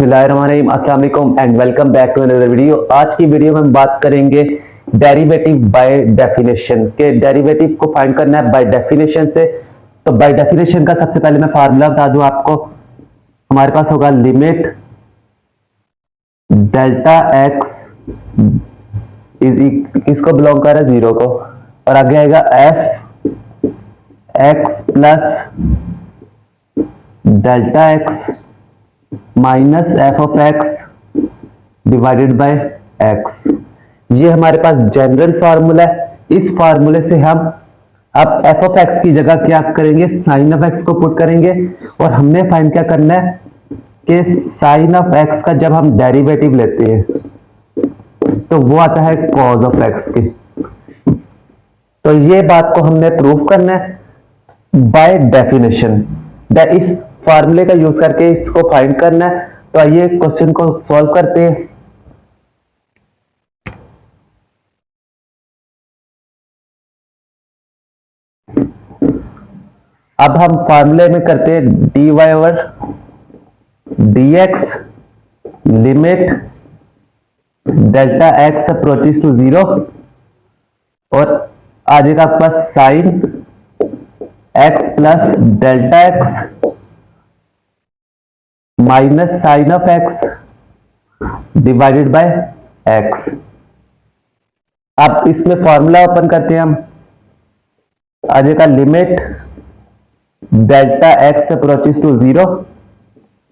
बिस्मिल्लाहिर्रहमानिर्रहीम, अस्सलाम वालेकुम and welcome back to another video. आज की वीडियो में हम बात करेंगे डेरिवेटिव बाय डेफिनेशन के। डेरिवेटिव को फाइंड करना है बाय डेफिनेशन से। तो बाय डेफिनेशन का सबसे पहले मैं फार्मूला बता दूं आपको। हमारे पास होगा लिमिट डेल्टा एक्स किसको बिलोंग कर रहा है, जीरो को, और आगे आएगा F x plus delta x minus F of x divided by x. ये हमारे पास जनरल फार्मूला है। इस फार्मूले से हम अब एफ ऑफ एक्स की जगह क्या करेंगे, साइन ऑफ एक्स को पुट करेंगे। और हमने फाइंड क्या करना है कि साइन ऑफ एक्स का जब हम डेरिवेटिव लेते हैं तो वो आता है कॉज ऑफ एक्स की। तो ये बात को हमने प्रूव करना है बाय डेफिनेशन। इस फार्मूले का यूज करके इसको फाइंड करना है। तो आइए क्वेश्चन को सॉल्व करते हैं। अब हम फार्मूले में करते हैं dy over dx limit delta x approaches to zero, और आ जाएगा आपके पास sine x plus delta x minus sine of x divided by x. अब इसमें फॉर्मूला ओपन करते हैं हम। आ जाएगा limit delta x approaches to zero,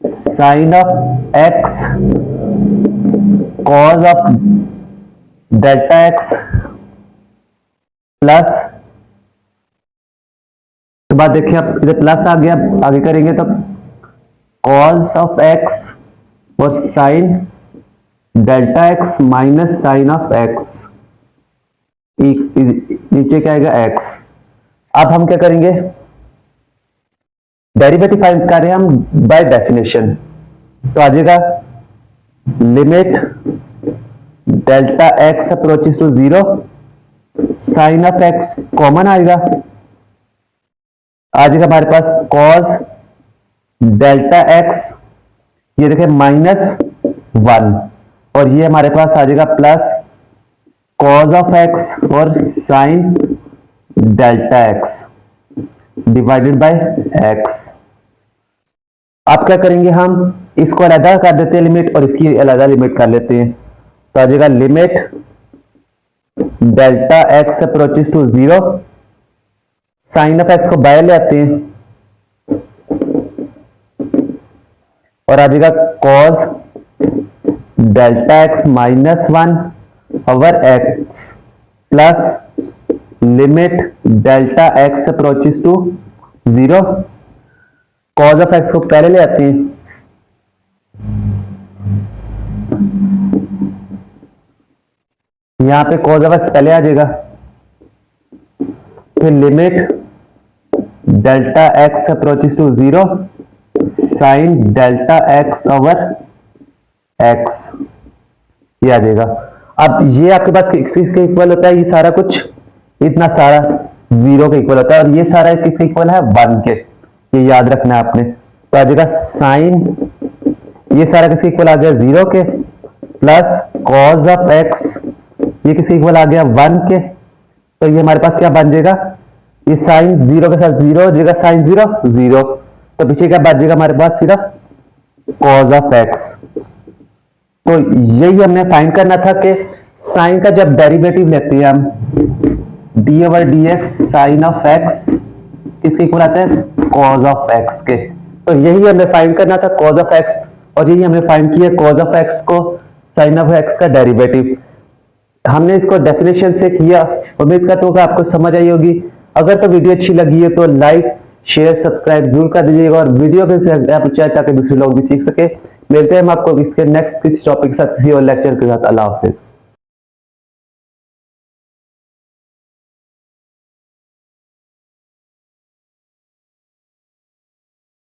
sine of x cos of delta x plus, तो बाद देखिए अब इधर प्लस आ गया, आगे करेंगे तो कॉस ऑफ एक्स और sine delta x minus sine of x, नीचे क्या आएगा एक्स। अब हम क्या करेंगे, डेरिवेटिव फाइंड कर रहे हैं हम बाय डेफिनेशन। तो आ जाएगा limit delta x approaches to zero, sine of x common आएगा, आ जाएगा हमारे पास कॉस डेल्टा एक्स, ये देखें माइनस वन, और ये हमारे पास आ जाएगा प्लस कॉज ऑफ एक्स और sine delta x divided by x. अब क्या करेंगे, हम इसको अलग कर देते हैं लिमिट, और इसकी अलग लिमिट कर लेते हैं। तो आ जाएगा limit delta x approaches to zero, sine of x को बाहर ले आते हैं, और आ जाएगा cos delta x minus one over x plus limit delta x approaches to zero, cos of x को पहले ले आते हैं, यहां पे कॉज ऑफ एक्स पहले आ जाएगा, फिर limit delta x approaches to zero, sine delta x over x, ये आ जाएगा। अब ये आपके पास किसके इक्वल होता है, ये सारा कुछ इतना सारा जीरो के इक्वल होता है, और ये सारा किसके इक्वल है, वन के। ये याद रखना है आपने। तो आ जाएगा साइन, ये सारा किसके इक्वल आ गया, जीरो के, प्लस कॉज ऑफ एक्स, ये किसके इक्वल आ गया, वन के। तो ये हमारे पास क्या बन जाएगा, ये साइन जीरो के साथ जीरो हो जाएगा, साइन जीरो जीरो, तो पीछे क्या बच जाएगा हमारे पास, सिर्फ कॉज ऑफ एक्स। तो यही हमने फाइंड करना था कि साइन का जब डेरिवेटिव लेते हैं हम d over d x sine of x किसके इक्वल आता है, कॉज ऑफ एक्स के। तो यही हमें फाइंड करना था, कॉज ऑफ एक्स, और यही हमने फाइंड किया कॉज ऑफ एक्स को साइन ऑफ एक्स का डेरिवेटिव। हमने इसको डेफिनेशन से किया। उम्मीद करता हूं कि आपको समझ आई होगी। अगर तो वीडियो अच्छी लगी है तो लाइक शेयर सब्सक्राइब जरूर कर दीजिएगा, और वीडियो के आप चाहे ताकि दूसरे लोग भी सीख सके। मिलते हैं हम आपको इसके नेक्स्ट किसी टॉपिक के साथ, किसी और लेक्चर के साथ। अल्लाह हाफिज।